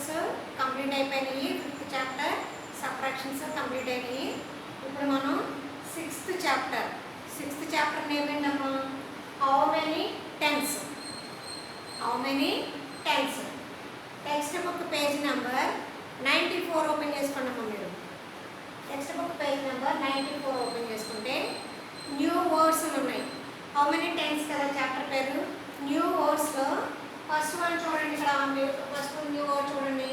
Chapters complete అయిపోయినాయి. 5th chapter subtractions complete అయినాయి. ఇప్పుడు మనం 6th చాప్టర్ నేమ్ ఏంటమ్మా? How many tens. Textbook page number 94 open చేసుకోండి మీరు. Textbook page number 94 open చేసుకుంటే న్యూ వర్డ్స్ ఉన్నాయి. హౌ మెనీ టెన్స్ కదా చాప్టర్ పేరు. న్యూ వర్డ్స్లో ఫస్ట్ వన్ చూడండి. ఇక్కడ మీరు ఫస్ట్ న్యూ వర్డ్ చూడండి.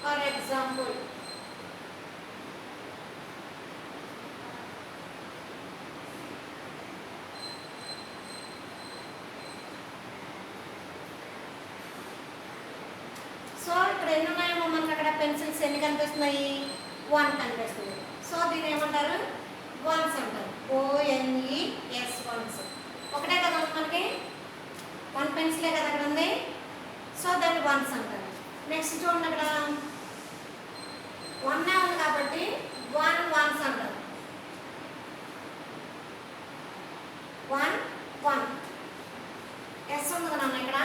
ఫర్ ఎగ్జాంపుల్ సో ఇక్కడ ఎన్ని ఉన్నాయేమో మనకి అక్కడ పెన్సిల్స్ ఎన్ని కనిపిస్తున్నాయి? 1 కనిపిస్తుంది. సో దీన్ని ఏమంటారు? వన్స్ అంటారు. ONES once. ఒకటే కదా మనకి 1 పెన్సిలే కదా అక్కడ ఉంది. సో దాన్ని వన్స్ అంటారు. నెక్స్ట్ చూడండి అక్కడ 1 ఉంది కాబట్టి 1 వన్స్ అంటారు. 1 ఎస్ ఉంది కదా ఇక్కడ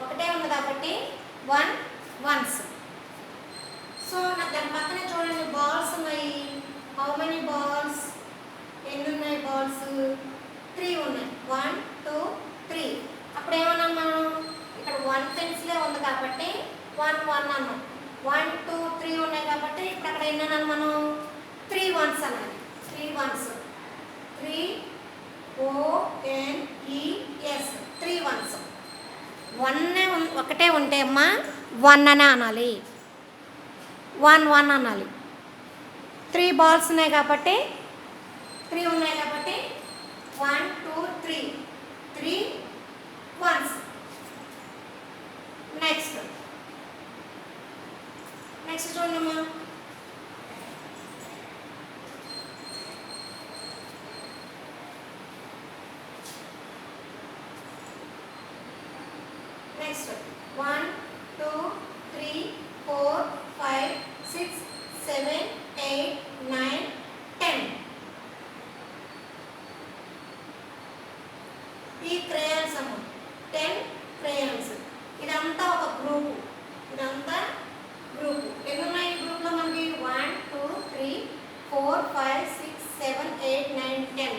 ఒకటే ఉంది కాబట్టి 1 వన్స్. సో నాకు దాని పక్కనే చూడండి బాల్స్ ఉన్నాయి. How many balls? ఎన్ని ఉన్నాయి బాల్స్? 3 ఉన్నాయి. 1 2 3. అప్పుడు ఏమన్నాం మనం? ఇక్కడ 1 పెన్సిలే ఉంది కాబట్టి 1 అన్నాం. 1 2 3 ఉన్నాయి కాబట్టి ఇప్పుడు అక్కడ ఎన్ని అన్నాం మనం? 3 వన్స్ అన్నది. 3 వన్స్. 3 ONES 3 once. 1 ఒకటే ఉంటే అమ్మా 1 అనే అనాలి. 1 అనాలి. 3 బాల్స్ ఉన్నాయి కాబట్టి 3 ఉన్నాయి కాబట్టి 1 2 3 3 వన్స్. నెక్స్ట్ చూడమ్మా. నెక్స్ట్ 1 2 3 4 5 6 7 8 9 10. ఈ క్రేయాన్స్ అమ్మ 10 క్రేయాన్స్. ఇదంతా ఒక గ్రూపు. ఎన్ని ఉన్నాయి ఈ గ్రూప్లో మనకి? 1 2 3 4 5 6 7 8 9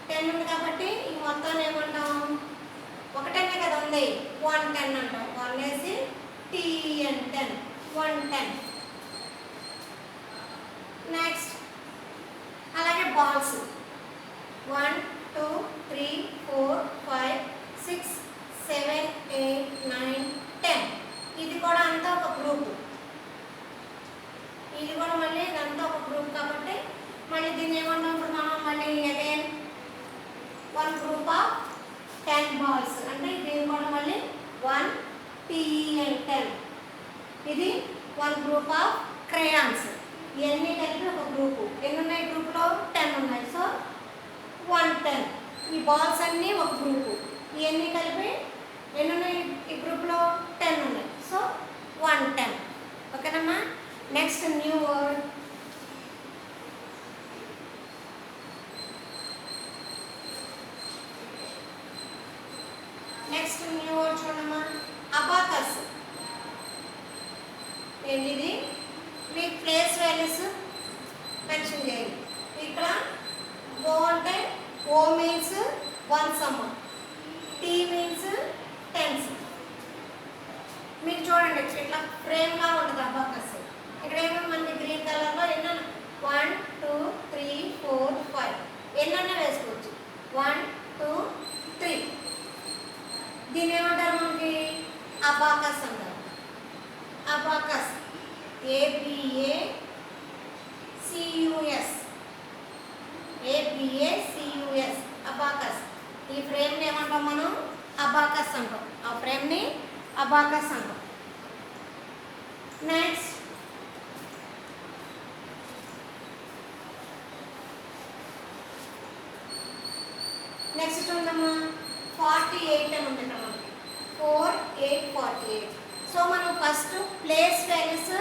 10 ఉంది కాబట్టి ఈ మొత్తాన్ని ఏమంటాం? ఒకటనే కదా ఉంది. 110 అంటాం. 1 వేసి TN 10 110. నెక్స్ట్ అలాగే బాల్స్ 1 2 3 4 5 6 7 8 9 10. ఇది కూడా అంతా ఒక గ్రూప్. ఇది కూడా మళ్ళీ ఇదంతా ఒక గ్రూప్ కాబట్టి మళ్ళీ దీన్ని ఏమన్నాం ఇప్పుడు మనం? మళ్ళీ అగైన్ 1 గ్రూప్ ఆఫ్ 10 బాల్స్. అంటే దీన్ని కూడా మళ్ళీ 1 TN 10. ఇది 1 గ్రూప్ ఆఫ్ క్రేయాన్స్. ఇవన్నీ కలిపి ఒక గ్రూపు. ఎన్ని ఉన్నాయి గ్రూప్లో? 10 ఉన్నాయి. సో 110. ఈ బాల్స్ అన్నీ ఒక గ్రూపు. ఇవన్నీ కలిపి ఎన్ని ఉన్నాయి ఈ గ్రూప్లో? 10 ఉన్నాయి. సో 110. ఓకేనమ్మా. Next new word. చూడమ్మా. అబాకస్. ఏంటిది? మీకు ప్లేస్ వాల్యూస్ మెన్షన్ చేయాలి. ఇక్కడ O అంటే O మీన్స్ వన్స్ అమ్మ. T means tens. మీకు చూడండి ఇట్లా ఫ్రేమ్గా ఉంటుంది అబాకస్. ఇక్కడ ఏమో మనకి గ్రీన్ కలర్లో ఎన్నో 1 2 3 4 5 ఎన్నన్నా వేసుకోవచ్చు. 1 2 3. దీన్ని ఏమంటారు మనకి? అబాకస్ అంటారు. Abacus ABACUS abacus. ఈ ఫ్రేమ్ని ఏమంటాం మనం? అబాకస్ అంటాం. ఆ ఫ్రేమ్ని అబాకస్ అంటాం. నెక్స్ట్ ఉందమ్మా 48 అని ఉంది ఇక్కడ మనకి. 4 8 48. సో మనం ఫస్ట్ ప్లేస్ వాల్యూస్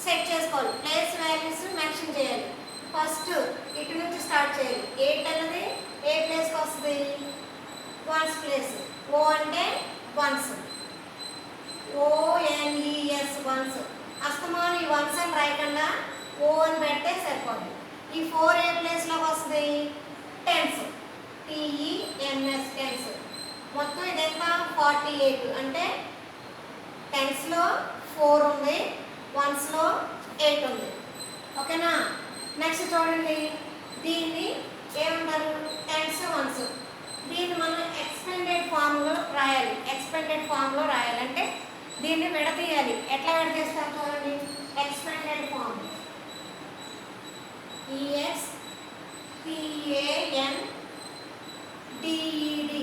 సెట్ చేసుకోవాలి. ప్లేస్ వాల్యూస్ మెన్షన్ చేయాలి. ఫస్ట్ ఇటు నుంచి స్టార్ట్ చేయాలి. 8 అనేది ఏ ప్లేస్కి వస్తుంది? Ones place. O అంటే వన్స్. ONES once. అస్తమానం ఈ వన్స్ అని రాయకుండా ఓ అని పెడితే సరిపోతుంది. ఈ 4 ఏ ప్లేస్లోకి వస్తుంది? టెన్స్. TENS tens. మొత్తం ఇదెంత? 48. అంటే టెన్స్లో 4 ఉంది, వన్స్లో 8 ఉంది. ఓకేనా? నెక్స్ట్ చూడండి, దీన్ని ఏమంటారు? Tens ones. దీన్ని మనం ఎక్స్పెండెడ్ ఫామ్లో రాయాలి. ఎక్స్పెండెడ్ ఫామ్లో రాయాలంటే దీన్ని విడతీయాలి. ఎట్లా విడతీస్తారు చూడండి. Expanded form EXPANDED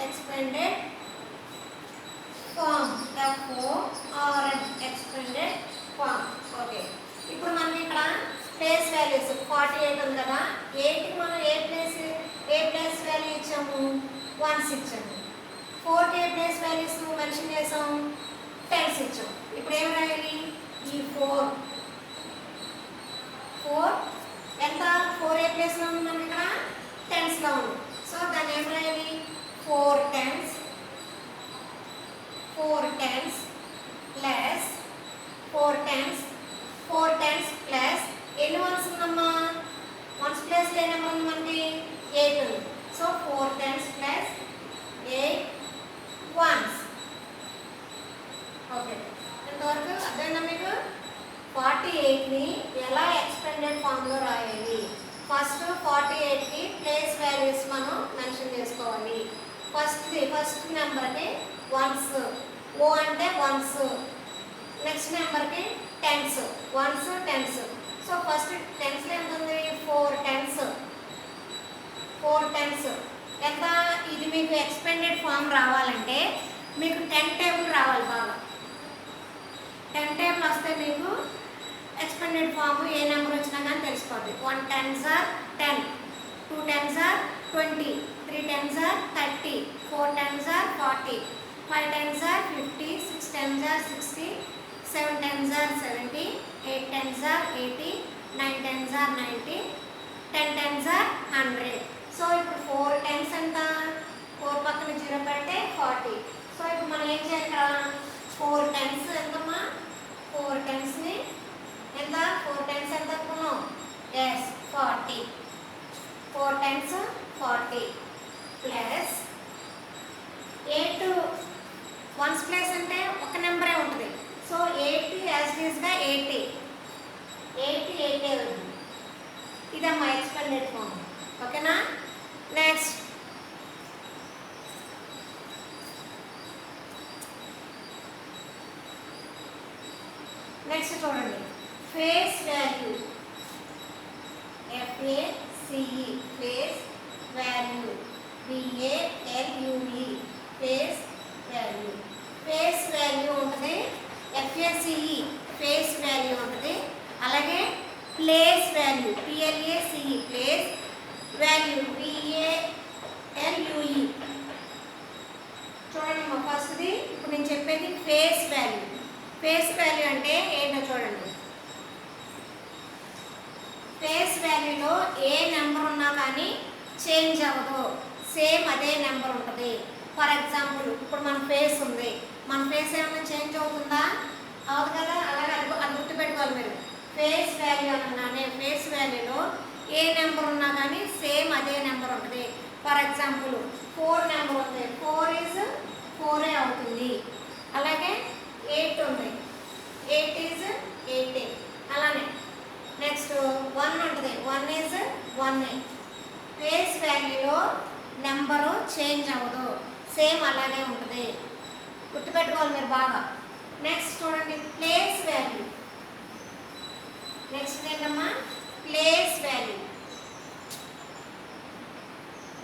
expanded form. FORM expanded form. Okay, ఇప్పుడు మనం ఇక్కడ ప్లేస్ వాల్యూస్ 48 ఉంది కదా, 8కి మనం ఏ ప్లేస్ వాల్యూ ఇచ్చాము? 1 ఇచ్చాము. 4కి ఏ ప్లేస్ వాల్యూస్ మెన్షన్ చేసాం? 10 ఇచ్చాం. ఇప్పుడు ఏం రాయాలి? ఈ 4 ఎంత? 4 ఏ ప్లేస్లో ఉంది మనకి? ఇక్కడ టెన్స్లో ఉంది. సో దాన్ని ఏం రాయాలి? 4 టెన్స్ ప్లస్ 4 టెన్స్ ప్లస్ ఎన్ని వన్స్ ఉందమ్మా? వన్స్ ప్లేస్ ఏ నెంబర్ ఉంది మనకి? 8 ఉంది. So 4 tens plus 8 ones. Okay, ఇంతవరకు అర్థమైందా మీకు? 48ని ఎలా ఎక్స్పెండెడ్ ఫామ్లో రాయాలి? ఫస్ట్ 48కి ప్లేస్ వాల్యూస్ మనం మెన్షన్ చేసుకోవాలి. ఫస్ట్ నెంబర్కి వన్స్, ఓ అంటే వన్స్. నెక్స్ట్ నెంబర్కి tens, ones tens. So first టెన్స్లో ఎంత ఉంది? 4 టెన్స్. ఎంత? ఇది మీకు ఎక్స్పెండెడ్ ఫామ్ రావాలంటే మీకు 10 టేబుల్ రావాలి. బాగా 10 టేబుల్ వస్తే మీకు ఎక్స్పెండెడ్ ఫామ్ ఏ నెంబర్ వచ్చినా కానీ తెలిసిపోద్ది. 1 10s are 10, 2 10s are 20, 3 10s are 30, 4 10s are 40, 5 10s are 50, 6 10s are 60, 7 10s are 70, 8 10s are 80, 9 10s are 90, 10 10s are 100. So ఇప్పుడు 4 10s ఎంత? 4 పక్కన 0 పెడితే 40. సో ఇప్పుడు మనం ఏం చేయాలి? 4 10s ఎంతమ్మా? 4 10sని ఎంత? 4 10s ఎంత అనుకున్నాం? Yes, 40. 4 10s 40 plus 8 ones place అంటే ఒక నెంబరే ఉంటుంది. సో 8 యాజ్ గా 80 ఉంది. ఇదమ్మా ఎక్స్పెండెడ్ ఫామ్. ఓకేనా? నెక్స్ట్ చూడండి, face value. FACE face value. VALUE face value. Face value ఉంటుంది. FACE ఫేస్ వాల్యూ ఉంటుంది. అలాగే place value. PLACE place value. VALUE. చూడండి మా ఫస్ట్ది ఇప్పుడు నేను చెప్పేది ఫేస్ వాల్యూ. ఫేస్ వాల్యూ అంటే ఏంటో చూడండి. ఫేస్ వాల్యూలో ఏ నెంబర్ ఉన్నా కానీ చేంజ్ అవ్వదు, సేమ్ అదే నెంబర్ ఉంటుంది. ఫర్ ఎగ్జాంపుల్ ఇప్పుడు మన ఫేస్ ఉంది, మన ఫేస్ ఏమైనా చేంజ్ అవుతుందా? అవ్వదు కదా. అలాగే అది గుర్తుపెట్టుకోవాలి మీరు. ఫేస్ వాల్యూ అనగానే ఫేస్ వాల్యూలో ఏ నెంబర్ ఉన్నా కానీ సేమ్ అదే నెంబర్ ఉంటుంది. ఫర్ ఎగ్జాంపుల్ 4 నెంబర్ ఉంది, 4 is 4 అవుతుంది. అలాగే 8 ఉంది, 8 is 8. అలానే నెక్స్ట్ 1 ఉంటుంది, 1 is 1. ఫేస్ వాల్యూలో నెంబరు చేంజ్ అవ్వదు, సేమ్ అలాగే ఉంటుంది. గుర్తుపెట్టుకోవాలి మీరు బాగా. నెక్స్ట్ చూడండి ప్లేస్ వాల్యూ. నెక్స్ట్ ఏంటమ్మా? Place value.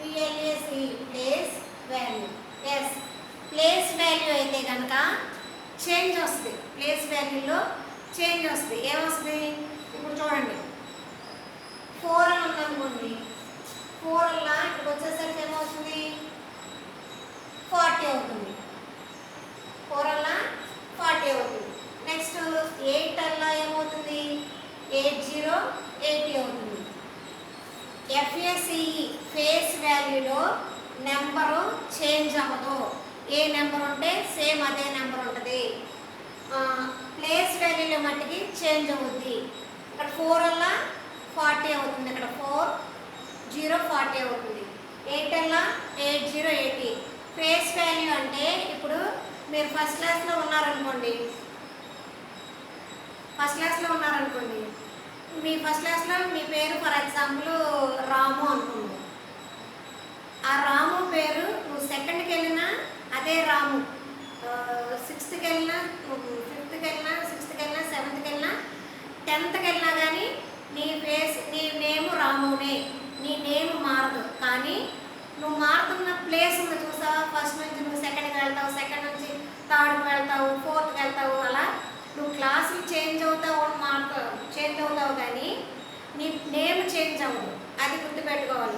PLACE place value. Yes, place value అయితే కనుక చేంజ్ వస్తుంది. ప్లేస్ వాల్యూలో చేంజ్ వస్తుంది. ఏమొస్తుంది? ఇప్పుడు చూడండి 4 అని ఉందనుకోండి, 4 అలా ఇక్కడికి వచ్చేసరికి ఏమవుతుంది? 40 అవుతుంది. 4 అలా 40 అవుతుంది. నెక్స్ట్ 8 అలా ఏమవుతుంది? 80 అవుతుంది. FACE ఫేస్ వాల్యూలో నెంబరు చేంజ్ అవ్వదు. ఏ నెంబర్ ఉంటే సేమ్ అదే నెంబర్ ఉంటుంది. ప్లేస్ వాల్యూలో మట్టికి చేంజ్ అవుద్ది. ఇక్కడ 4 వల్ల 40 అవుతుంది, ఇక్కడ 4 0 40 అవుతుంది. 8 వల్ల 8 0 80. ఫేస్ వాల్యూ అంటే ఇప్పుడు మీరు ఫస్ట్ క్లాస్లో ఉన్నారనుకోండి, మీ ఫస్ట్ క్లాస్లో మీ పేరు ఫర్ ఎగ్జాంపుల్ రాము అనుకోండి. ఆ రాము పేరు నువ్వు సెకండ్కి వెళ్ళినా అదే రాము, 6th వెళ్ళినా 5th వెళ్ళినా 6th వెళ్ళినా 7th వెళ్ళినా 10th వెళ్ళినా కానీ నీ నేమ్ రామునే, నీ నేమ్ మారదు. కానీ నువ్వు మారుతున్న ప్లేస్ ఉంది చూసావా, ఫస్ట్ నుంచి నువ్వు సెకండ్కి వెళ్తావు, సెకండ్ నుంచి థర్డ్కి వెళ్తావు, 4th వెళ్తావు, అలా నువ్వు క్లాసులు చేంజ్ అవుతావు కానీ నీ నేమ్ చేంజ్ అవ్వదు. అది గుర్తుపెట్టుకోవాలి.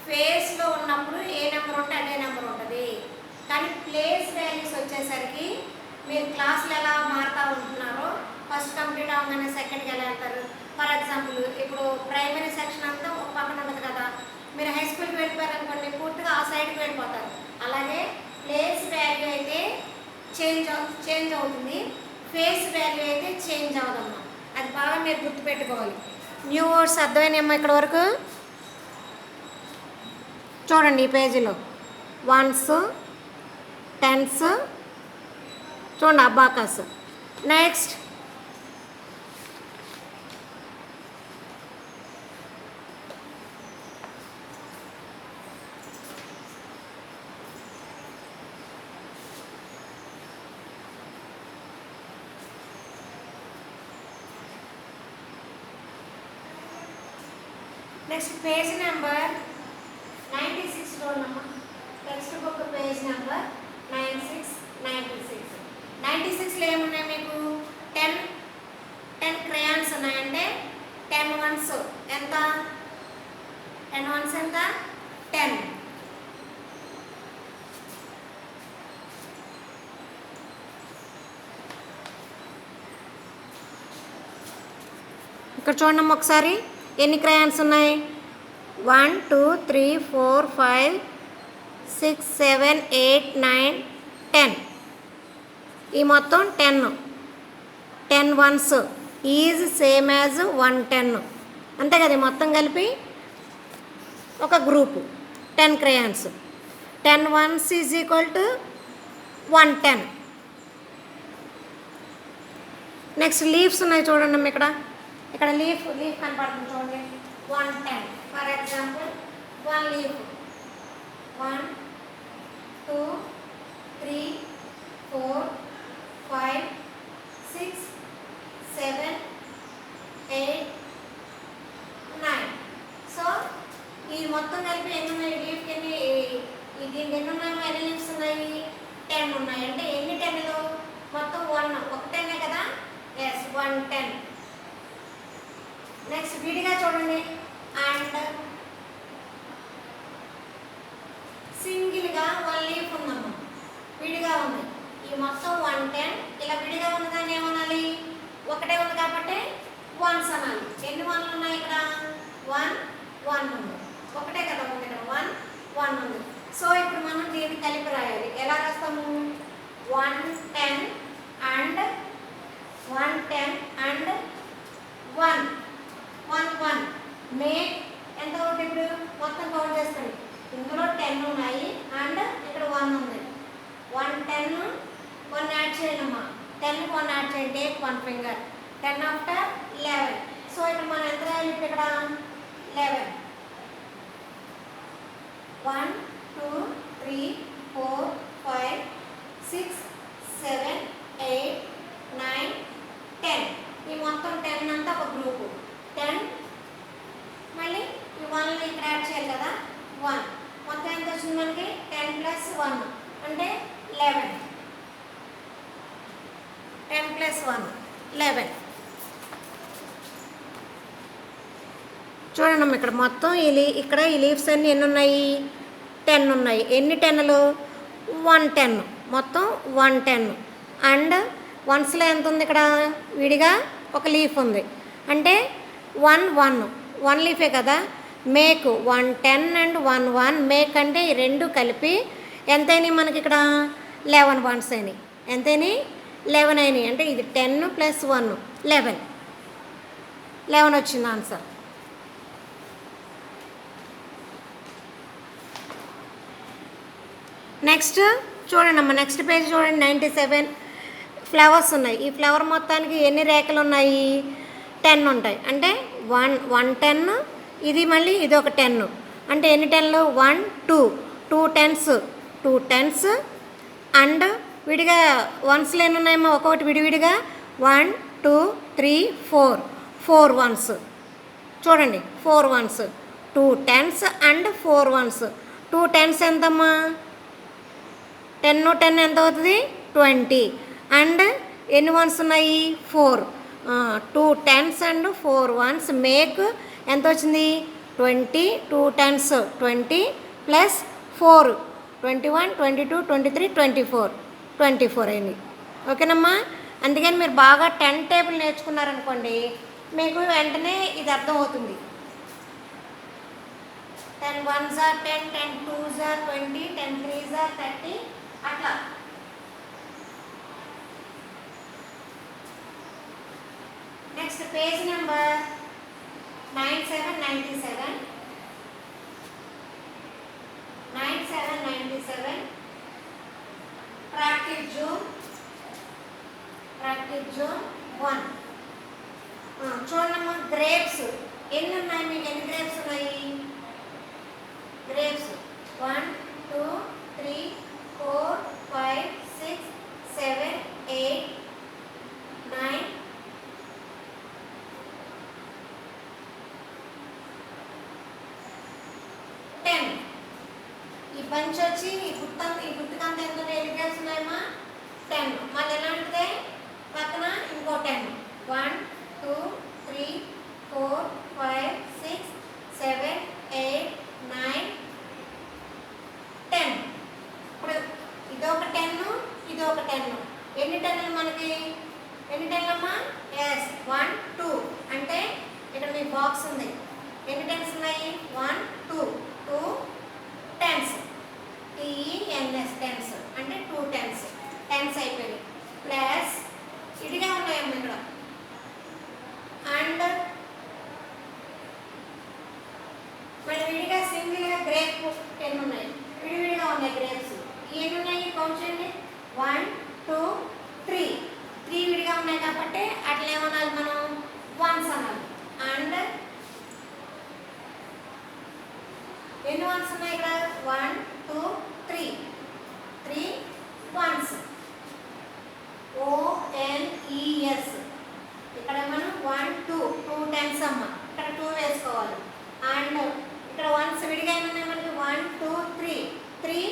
ఫేస్లో ఉన్నప్పుడు ఏ నెంబర్ ఉంటే అదే నెంబర్ ఉంటుంది. కానీ ప్లేస్ వాల్యూస్ వచ్చేసరికి మీరు క్లాసులు ఎలా మారుతూ ఉంటున్నారో ఫస్ట్ కంప్లీట్ అవ్వగానే సెకండ్కి ఎలా వెళ్తారు. ఫర్ ఎగ్జాంపుల్ ఇప్పుడు ప్రైమరీ సెక్షన్ అంతా ఒక పక్కన ఉంటుంది కదా, మీరు హై స్కూల్కి వెళ్ళిపోయారనుకోండి పూర్తిగా ఆ సైడ్కి వెళ్ళిపోతారు. అలాగే ప్లేస్ వాల్యూ అయితే చేంజ్ అవుతుంది, ఫేస్ వాల్యూ అయితే చేంజ్ అవ్వదమ్మా. అది బాగా మీరు గుర్తుపెట్టుకోవాలి. న్యూ వర్డ్స్ అర్థమైనాయమ్మా ఇక్కడ వరకు? చూడండి ఈ పేజీలో 1s 10s చూడండి, అబాకస్. నెక్స్ట్ పేజ్ నెంబర్ 96 చూడమ్మా. టెక్స్ట్ బుక్ పేజ్ నెంబర్ 96లో ఏమున్నాయి మీకు? 10 క్రేయాన్స్ ఉన్నాయంటే 10 ones ఎంత? 10 ones ఎంత? 10. ఇక్కడ చూడమ్మా ఒకసారి ఎన్ని క్రయాన్స్ ఉన్నాయి? 1 2 3 4 5 6 7 8 9 10. ఈ మొత్తం 10 ones ఈజ్ సేమ్ యాజ్ 110. అంతే కదా, మొత్తం కలిపి ఒక group 10 crayons. 10 ones is equal to 110. Next leaves ఉన్నాయి చూడండి ఇక్కడ లీఫ్ కనపడుతుంది చూడండి. 110 ఫర్ ఎగ్జాంపుల్ 1 లీఫ్ 1 2 3 4 5 6 7 8 9. సో ఈ మొత్తం కలిపి ఎన్ని ఉన్నాయి లీఫ్కి? దీనికి ఎన్ని ఉన్నాయి? ఎన్ని లీవ్స్ ఉన్నాయి? 10 ఉన్నాయి. అంటే ఎన్ని 10లు? మొత్తం 1 ఒక 10 కదా. ఎస్ 110. నెక్స్ట్ విడిగా చూడండి. అండ్ సింగిల్గా 1 లీఫ్ ఉందమ్మా, విడిగా ఉంది. ఈ మొత్తం 110 ఇలా విడిగా ఉంది. దాన్ని ఏమనాలి? ఒకటే ఉంది కాబట్టి 1s అనాలి. ఎన్ని 1లు ఉన్నాయి ఇక్కడ? 1 ఉంది. ఒకటే కదా ఉంది ఇక్కడ, 1 ఉంది. సో ఇప్పుడు మనం దీన్ని కలిపి రాయాలి. ఎలా రాస్తాము? 110 అండ్ 1 మేక్ ఎంత అవుతుంది? ఇప్పుడు మొత్తం కౌంట్ చేసుకోండి. ఇందులో 10 ఉన్నాయి అండ్ ఇక్కడ 1 ఉంది. 110 1 యాడ్ చేయాలమ్మా. 10కి 1 యాడ్ చేయండి. Take 1 finger. 10 ఆఫ్టర్ 11. సో ఇక్కడ మనం ఎంత రాయాలి? ఇక్కడ 11. 1 2 3 4 5 6 7 8 9 10. ఈ మొత్తం 10 అంతా ఒక గ్రూపు. 10 మళ్ళీ ఈ 1ని ఇక్కడ యాడ్ చేయాలి కదా. 1 మొత్తం ఎంత వచ్చింది మనకి? 10 + 1 అంటే 11. 10 + 1 11. చూడండి ఇక్కడ మొత్తం ఇక్కడ ఈ లీవ్స్ అన్నీ ఎన్ని ఉన్నాయి? 10 ఉన్నాయి. ఎన్ని 10లు? 110. మొత్తం 110. అండ్ వన్స్లో ఎంత ఉంది? ఇక్కడ విడిగా ఒక లీఫ్ ఉంది అంటే 1 లీఫే కదా. మేక్ 110 అండ్ 1 మేక్ అంటే ఈ రెండు కలిపి ఎంత అయినాయి మనకి? ఇక్కడ 11 ones అయినాయి. ఎంతని 11 అయినాయి. అంటే ఇది 10 + 1 11 వచ్చింది ఆన్సర్. నెక్స్ట్ చూడండి అమ్మ, నెక్స్ట్ పేజ్ చూడండి. 97 ఫ్లవర్స్ ఉన్నాయి. ఈ ఫ్లవర్ మొత్తానికి ఎన్ని రేఖలు ఉన్నాయి? 10 ఉంటాయి. అంటే 1 10, ఇది మళ్ళీ ఇది ఒక 10. అంటే ఎన్ని 10లు? 1 2 2 10s అండ్ విడిగా వన్స్లు ఎన్ని ఉన్నాయమ్మా? ఒక్కొక్కటి విడివిడిగా 1 2 3 4 1s. చూడండి 4 1s, 2 10s and 4 1s. 2 10s ఎంతమ్మా? 10 10 ఎంత అవుతుంది? 20. అండ్ ఎన్ని వన్స్ ఉన్నాయి? 4. 2 10s అండ్ 4 1s మేక్ ఎంత వచ్చింది? 20. 2 10s 20 + 4 21 22 23 24 అయింది. ఓకేనమ్మా? అందుకని మీరు బాగా 10 టేబుల్ నేర్చుకున్నారనుకోండి, మీకు వెంటనే ఇది అర్థమవుతుంది. 10 1s are 10, 10 2s are 20, 10 3s are 30 అట్లా. Next page number 97 practice zone 1. చూడమ్మా, గ్రేప్స్ ఎన్ని ఉన్నాయి? మీకు ఎన్ని గ్రేప్స్ ఉన్నాయి? గ్రేప్స్ 1 2 3 4 5 6 7 8 9 10. ఈ బంచ్ వచ్చి ఈ గుర్తుకంత ఎంత ఎన్ని గ్రేప్స్ ఉన్నాయమ్మా? 10. మళ్ళీ ఎలా ఉంటుంది? పక్కన ఇంకో 10. 1 2 3 4 5 6 7 8 9 10. ఇప్పుడు ఇదొక 10, ఇదొక 10. ఎన్ని 10లు మనకి? ఎన్ని 10లమ్మా? ఎస్ 1 2. అంటే ఇక్కడ మీ బాక్స్ ఉంది. ఎన్ని 10s ఉన్నాయి? 1 2 2 10s. TENS 10s అంటే 2 10s. 10s అయిపోయింది. ప్లస్ ఇదిగా ఉన్నాయమ్మా ఇక్కడ. అండ్ మరి విడిగా సింగిల్గా గ్రేప్ 10 ఉన్నాయి. విడివిడిగా ఉన్నాయి గ్రేప్స్. ఎన్ని ఉన్నాయి? కౌంట్ చేయండి. 1 2 3. 3 విడిగా ఉన్నాయి కాబట్టి అట్లా ఏమనాలి మనం? 1s అనాలి. అండ్ ఎన్ని 1s ఉన్నాయి ఇక్కడ? 1 2 3 3 1s. ONES. ఇక్కడ మనం 1 2 10s అమ్మ. ఇక్కడ 2 వేసుకోవాలి. అండ్ ఇక్కడ 1s విడిగా ఉన్నాయి మనకి 1 2 3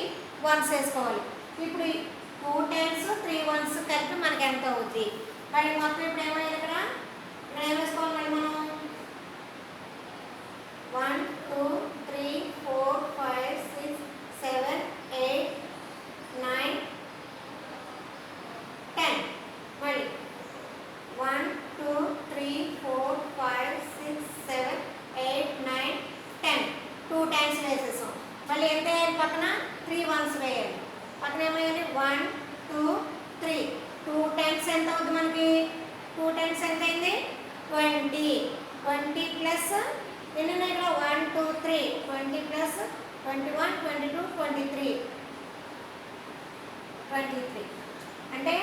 1s వేసుకోవాలి. ఇప్పుడు 2 10s 3 1s కలిపి మనకి ఎంత అవుతుంది? మళ్ళీ మొత్తం ఇప్పుడు ఏమైంది? ఇక్కడ ఏం వేసుకోవాలి మళ్ళీ మనం? 1 2 3 4 5 6 7 8 9 10. మళ్ళీ 1 2 3 4 5 6 7 8 9 10. 2 10s వేసేసాం. మళ్ళీ ఎంత వేయాలి? పక్కన 3 1s వేయాలి. పక్కన ఏమయ్యాలి? 1 2 3. 2 10s ఎంత అవుతుంది మనకి? 2 10s ఎంత అయింది? 20. 20 ప్లస్ ఎన్ని ఉన్నాయి ఇక్కడ? 1 2 3. 20 ప్లస్ 21 22 23 అంటే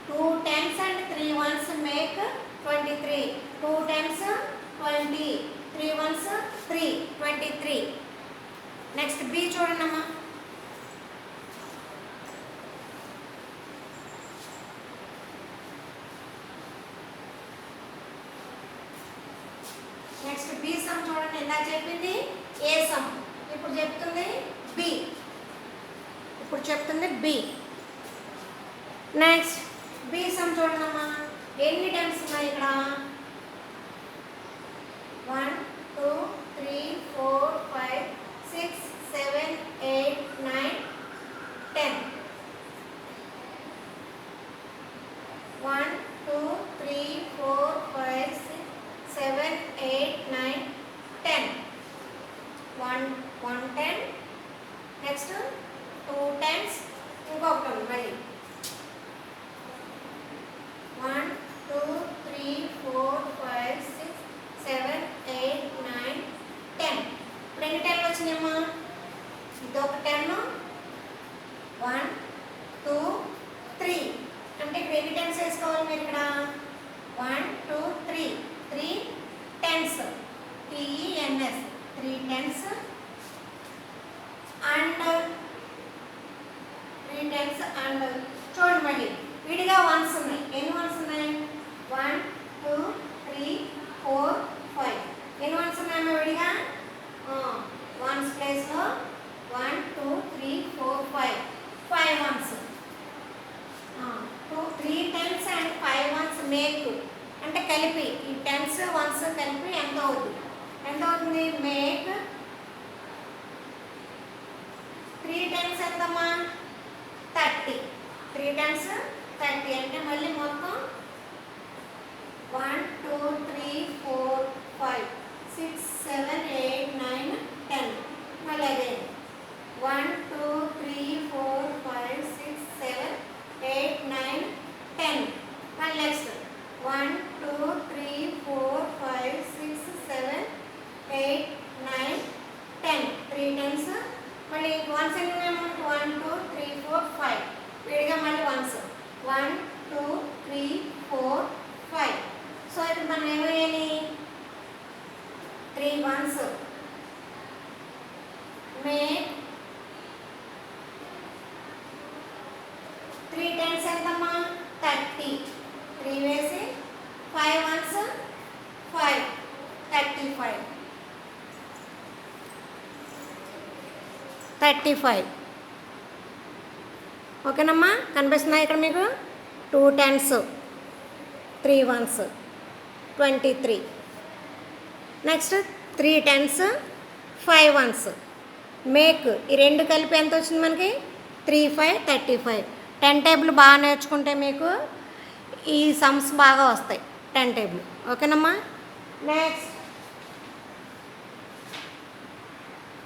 2 10s and 3 1s make 23. 2 10s 20, 3 1s 3 23. Next B చూడండి అమ్మా. నెక్స్ట్ బి సమ్ చూడండి. ఎలా చెప్పింది? ఏ సమ్. ఇప్పుడు చెప్తుంది బి. నెక్స్ట్ బి సమ్ చూడండి అమ్మా. ఎన్ని 10s ఉన్నాయి ఇక్కడ? 1 2 3 4 5 6 7 8 9 10. 1 2 3 4 5 6 7 8 9 10. 1 10. నెక్స్ట్ 2 10s ఇంకొకటి మళ్ళీ tens, TENS 3 tens and 3 tens and చూడండి మళ్ళీ విడిగా వన్స్ ఉన్నాయి. ఎన్ని వన్స్ ఉన్నాయి? 1 2 3 4 5. ఎన్ని వన్స్ ఉన్నాయమ్మా విడిగా? వన్స్ ప్లేస్లో 1 2 3 4 5 5 ones. 3 tens and 5 ones make అంటే కలిపి ఈ టెన్స్ వన్స్ కలిపి ఎంత అవుతుంది? ఎంత అవుతుంది? మేక్ 3 టెన్స్ ఎంతమ్మా? 30. 3 టెన్స్ 30 అంటే మళ్ళీ మొత్తం 1 2 3 4 5 6 7 8 9 10. మళ్ళీ అదే 1 2 3 4 5 6 7 8 9 10. మళ్ళీ నెక్స్ట్ 1 2 3 4 5 6 7 8 9 10. 3 టెన్స్ మళ్ళీ వన్స్ ఎన్ని ఉన్నాయి? 1 2 3 4 5 విడిగా మళ్ళీ వన్స్ 1 2 3 4 5. సో ఇప్పుడు మనం ఏమయ్యాలి? 3 వన్స్ మేక్ 3 టెన్స్ ఎంతమ్మా? 30. 3 వేసి 5 వన్స్ 5 35. 35. ఓకేనమ్మా? కనిపిస్తున్నాయి ఇక్కడ మీకు 2 tens 3 ones 23. Next 3 tens 5 ones make ఈ రెండు కలిపి ఎంత వచ్చింది మనకి? 3 5 35. 10 టేబుల్ బాగా నేర్చుకుంటే మీకు ఈ సమ్స్ బాగా వస్తాయి 10 టేబుల్. ఓకేనమ్మా? నెక్స్ట్